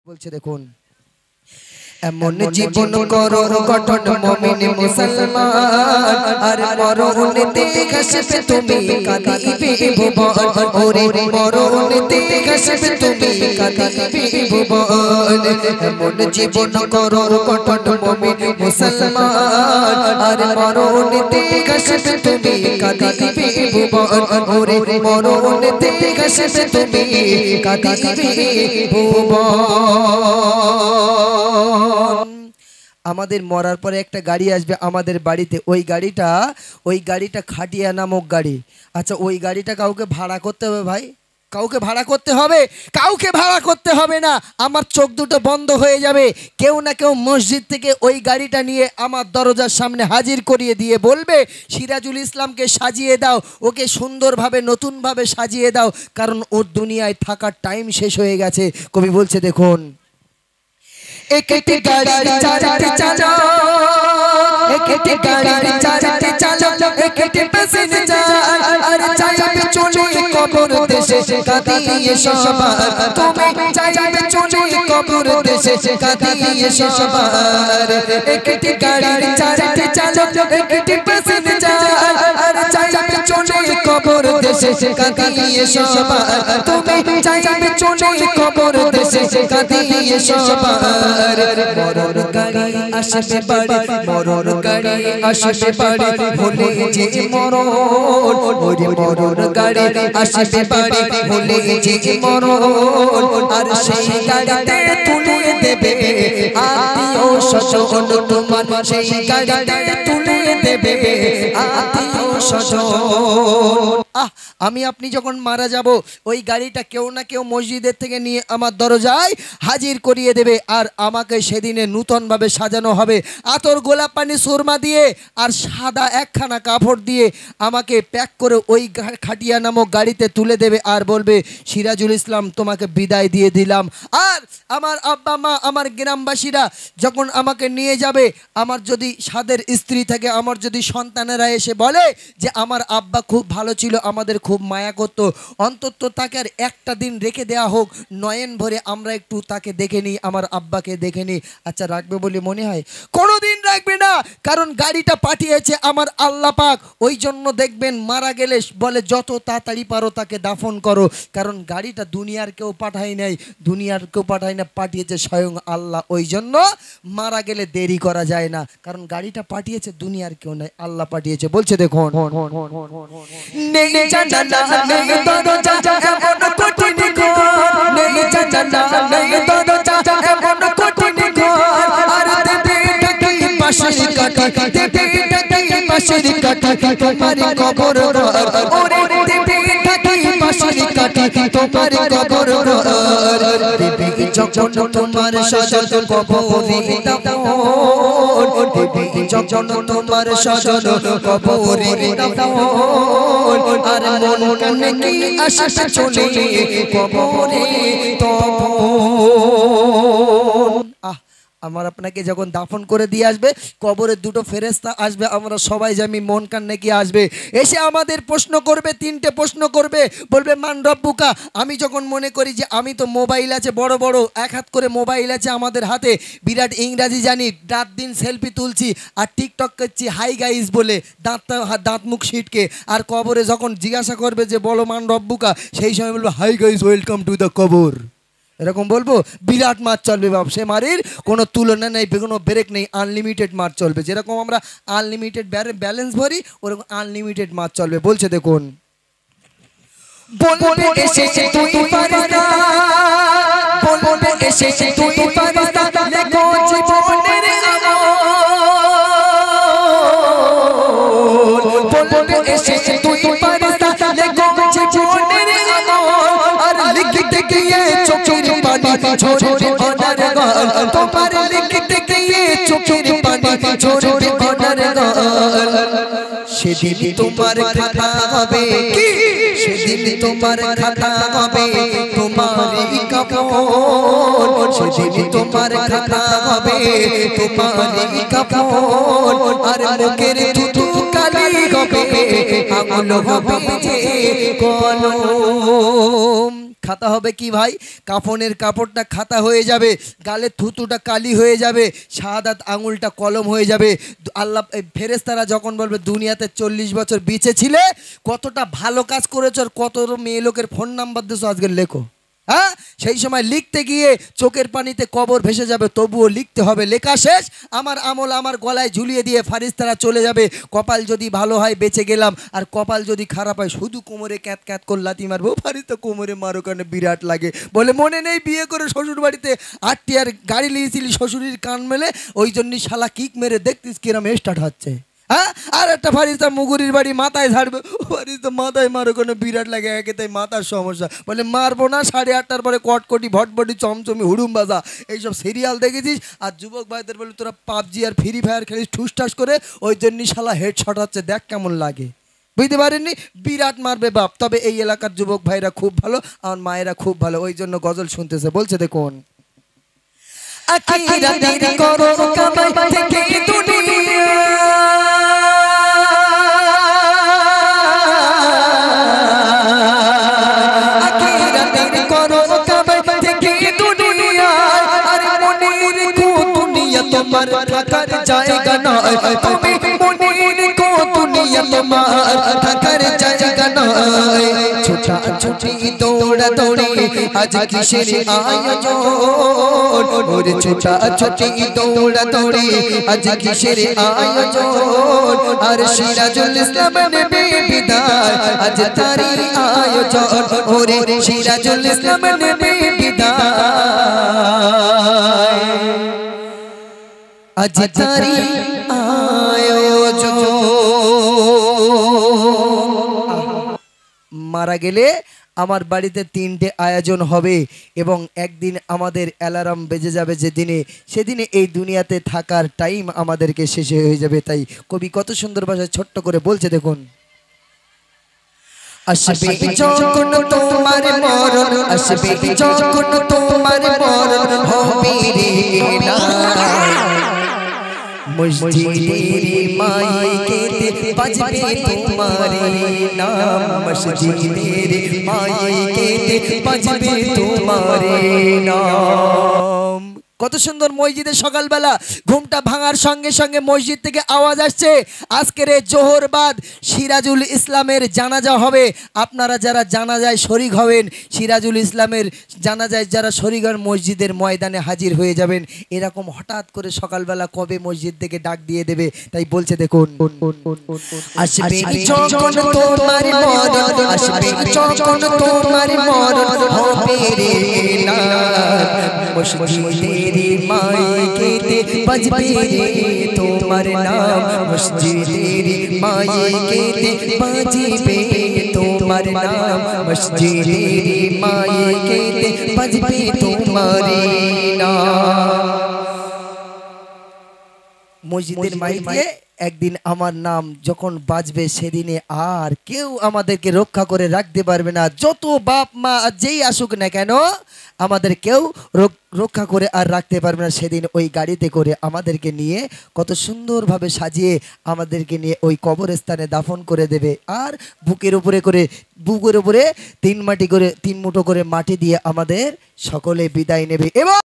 বলছে দেখুন এমন জীবন করো গঠন মুমিন মুসলমান আর মরণেতে ঘাসবে তুমি কাঁদিবে ভুবন ওরে মরণেতে ঘাসবে তুমি কাঁদিবে ভুবন এমন জীবন করো গঠন মুমিন মুসলমান আর মরণেতে ঘাসবে তুমি কাঁদিবে ভুবন ওরে মরণেতে ঘাসবে তুমি কাঁদিবে ভুবন আমাদের মরার পরে একটা গাড়ি আসবে আমাদের বাড়িতে ওই গাড়িটা খাটিয়া নামক গাড়ি আচ্ছা ওই গাড়িটা কাউকে ভাড়া করতে হবে ভাই কাউকে ভাড়া করতে হবে কাউকে ভাড়া করতে হবে না আমার চোখ দুটো বন্ধ হয়ে যাবে কেউ না কেউ মসজিদ থেকে ওই গাড়িটা নিয়ে আমার দরজার সামনে হাজির করিয়ে দিয়ে বলবে সিরাজুল ইসলামকে সাজিয়ে দাও ওকে সুন্দরভাবে নতুনভাবে সাজিয়ে দাও কারণ ওর দুনিয়ায় থাকার টাইম শেষ হয়ে গেছে কবি বলছে দেখুন একটি গাড়ি চালাতে চালা একটি গাড়ি চালাতে চালা একটি প্যাসেঞ্জার আর চাইবে চলে কবর দেশে কাঁদিয়ে সবার তুমি চাইবে চলে কবর দেশে কাঁদিয়ে সবার একটি গাড়ি চালাতে চালা একটি প্যাসেঞ্জার আর চাইবে চলে কবর দেশে কাঁদিয়ে সবার তুমি চাইবে চলে কবর দেশে কাঁদিয়ে সবার মরণ গাড়ি আসবে বাড়ি মরণ গাড়ি আসবে বাড়ি ভুলে যে মরণ ওরে মরণ গাড়ি আসবে বাড়ি ভুলে যে মরণ আর সেই গাড়িতে তুলে দেবে আত্মীয় স্বজন তোমার সেই গাড়িতে তুলে দেবে আত্মীয় স্বজন আমি আপনি যখন মারা যাব ওই গাড়িটা কেউ না কেউ মসজিদের থেকে নিয়ে আমার দরজায় হাজির করিয়ে দেবে আর আমাকে সেদিনে নূতনভাবে সাজানো হবে আতর গোলাপ পানি সুরমা দিয়ে আর সাদা একখানা কাপড় দিয়ে আমাকে প্যাক করে ওই খাটিয়া নামক গাড়িতে তুলে দেবে আর বলবে সিরাজুল ইসলাম তোমাকে বিদায় দিয়ে দিলাম আর আমার আব্বা মা আমার গ্রামবাসীরা যখন আমাকে নিয়ে যাবে আমার যদি সাদের স্ত্রী থাকে আমার যদি সন্তানেরা এসে বলে যে আমার আব্বা খুব ভালো ছিল আমাদের খুব মায়া করতো অন্তত তাকে আর একটা দিন রেখে দেওয়া হোক নয়ন ভরে আমরা একটু তাকে দেখে নিই আমার আব্বাকে দেখে নিই আচ্ছা রাখবে বলে মনে হয় কোনোদিন রাখবে না কারণ গাড়িটা পাঠিয়েছে আমার আল্লাহ পাক ওই জন্য দেখবেন মারা গেলে বলে যত তাড়াতাড়ি পারো তাকে দাফন করো কারণ গাড়িটা দুনিয়ার কেউ পাঠায় নাই না পাঠিয়েছে স্বয়ং আল্লাহ ওই জন্য মারা গেলে দেরি করা যায় না কারণ গাড়িটা পাঠিয়েছে দুনিয়ার কেউ নাই আল্লাহ পাঠিয়েছে বলছে দেখুন তোমার সজন কবরে তোমার সজন কবরে আর মন কানে কি আশা চলে কবরে আমার আপনাকে যখন দাফন করে দিয়ে আসবে কবরের দুটো ফেরেশতা আসবে আমরা সবাই জানি মন কান্নে কি আসবে এসে আমাদের প্রশ্ন করবে তিনটে প্রশ্ন করবে বলবে মান রব্বুকা আমি যখন মনে করি যে আমি তো মোবাইল আছে বড় বড় এক হাত করে মোবাইল আছে আমাদের হাতে বিরাট ইংরাজি জানি রাত দিন সেলফি তুলছি আর টিকটক করছি হাই গাইস বলে দাঁত মুখ ছিটকে আর কবরে যখন জিজ্ঞাসা করবে যে বলো মান রব্বুকা সেই সময় বলবো hi guys welcome to the কবর এরকম বলবো বিরাট মাছ চলবে বাপ সে মারির কোনো তুলনা নেই কোনো ব্রেক নেই আনলিমিটেড মাছ চলবে যেরকম আমরা আনলিমিটেড ব্যালেন্স ভরি ওরকম আনলিমিটেড মাছ চলবে বলছে দেখুন বলবে এসেছে তুই পারিস বলবে এসেছে তুই পারিস লেখো জীবনের আমল বলবে এসেছে তুই পারিস লেখো জীবনের আমল আর লিখতে গিয়ে চোখের পানি ঝরবে অনার গাল তোমার লিখতে গিয়ে চোখের পানি ঝরবে অনার গাল সেদিন তোমার খাতা হবে কি সেদিন তোমার খাতা হবে তোমারই কাপড় সেদিন তোমার খাতা হবে তোমারই কাপড় আর মুখের থুতু কালি হবে আঙুল হবে যে কলম। খাতা হবে কি ভাই? কাফনের কাপড়টা খাতা হয়ে যাবে, গালে থুতুটা কালি হয়ে যাবে, শাহাদাত আঙুলটা কলম হয়ে যাবে। আল্লাহ ফেরেশতারা যখন বলবে দুনিয়াতে 40 বছর বেঁচে ছিলে, কতটা ভালো কাজ করেছো আর কত মেয়ে লোকের ফোন নাম্বার দিয়েছো আজকে লেখো। হ্যাঁ, সেই সময় লিখতে গিয়ে চোখের পানিতে কবর ভেসে যাবে, তবুও লিখতে হবে। লেখা শেষ, আমার আমল আমার গলায় ঝুলিয়ে দিয়ে ফারিস্তারা চলে যাবে। কপাল যদি ভালো হয় বেঁচে গেলাম, আর কপাল যদি খারাপ হয় শুধু কোমরে ক্যাত ক্যাত করে লাথি মারবো। ফারিস্তা কোমরে মারো কারণে বিরাট লাগে, বলে মনে নেই বিয়ে করে শ্বশুর বাড়িতে 8টি আর গাড়ি নিয়েছিলি শ্বশুরের কান মেলে, ওই জন্যই শালা কিক মেরে দেখতিস কিরম স্টার্ট হচ্ছে। হ্যাঁ, আর একটা ফারিস্তা মুগুরির বাড়ি মাথায় ঝাড়বে, ফারিস্তা মাথায় মারো কোনো বিরাট লাগে, একে তাই মাথার সমস্যা, বলে মারবো না। 8:30টার পরে কটকটি ভটভটি চমচমি হুড়ুম বাজা এইসব সিরিয়াল দেখেছিস। আর যুবক ভাইদের বলে তোরা পাবজি আর ফ্রি ফায়ার খেলিস ঠুসঠাস করে, ওই জন্যই শালা হেডশট হচ্ছে, দেখ কেমন লাগে। বুঝতে পারেননি? বিরাট মারবে বাপ। তবে এই এলাকার যুবক ভাইরা খুব ভালো, আমার মায়েরা খুব ভালো, ওই জন্য গজল শুনতেছে। বলছে দেখুন, আখিরাতের করো কামাই থেকে দুনিয়া, আখিরাতের করো কামাই থেকে দুনিয়া, আর মনে রেখো দুনিয়া তোমার থাকার জায়গা নয়, তুমি মনে রেখো দুনিয়া তোমার থাকার জায়গা নয়। ছোটা ছুটি দৌড়া দৌড়ি আজ কিসের আয়োজন, ওরে ছোটা ছুটি দৌড়া দৌড়ি আজ কিসের আয়োজন, আর সিরাজুল ইসলাম নেবে বিদায় আজ তারি আয়োজন, ওরে সিরাজুল ইসলাম নেবে বিদায় আজ তারি আয়োজন। মারা গেলে আমার বাড়িতে 3টে আয়োজন হবে, এবং একদিন আমাদের অ্যালার্ম বেজে যাবে যেদিনে, সেদিনে এই দুনিয়াতে থাকার টাইম আমাদেরকে শেষ হয়ে যাবে। তাই কবি কত সুন্দর ভাষায় ছোট্ট করে বলছে দেখুন, আসবে যখন তোমার মরণ, আসবে যখন তোমার মরণ হবে রে না, মসজিদের মাইকেতে বাজবে তোমার নাম, মসজিদের মাইকেতে বাজবে তোমার নাম। কত সুন্দর মসজিদে সকালবেলা ঘুমটা ভাঙার সঙ্গে সঙ্গে মসজিদ থেকে আওয়াজ আসছে, আজকের এই জোহর বাদ সিরাজুল ইসলামের জানাজা হবে। আপনারা যারা জানাজায় শরীক হবেন, সিরাজুল ইসলামের জানাজায় যারা শরীক হন, মসজিদের ময়দানে হাজির হয়ে যাবেন। এরকম হঠাৎ করে সকালবেলা কবে মসজিদ থেকে ডাক দিয়ে দেবে। তাই বলছে দেখুন, আসবে যখন তোমার মরণ, আসবে যখন তোমার মরণ হবে রে না, মসজিদের মাইকেতে বাজবে রে তোমার নাম, মসজিদের মাইকেতে বাজবে তোমার নাম, মসজিদের মাইকেতে বাজবে তোমার নাম। মসজিদের মাইকে একদিন আমার নাম যখন বাজবে, সেদিনে আর কেউ আমাদেরকে রক্ষা করে রাখতে পারবে না। যত বাপ মা যেই আসুক না কেন, আমাদের কেউ রক্ষা করে আর রাখতে পারবে না। সেদিন ওই গাড়িতে করে আমাদেরকে নিয়ে কত সুন্দরভাবে সাজিয়ে আমাদেরকে নিয়ে ওই কবরস্থানে দাফন করে দেবে, আর বুকের উপরে 3 মুঠো করে মাটি দিয়ে আমাদের সকলে বিদায় নেবে। এবং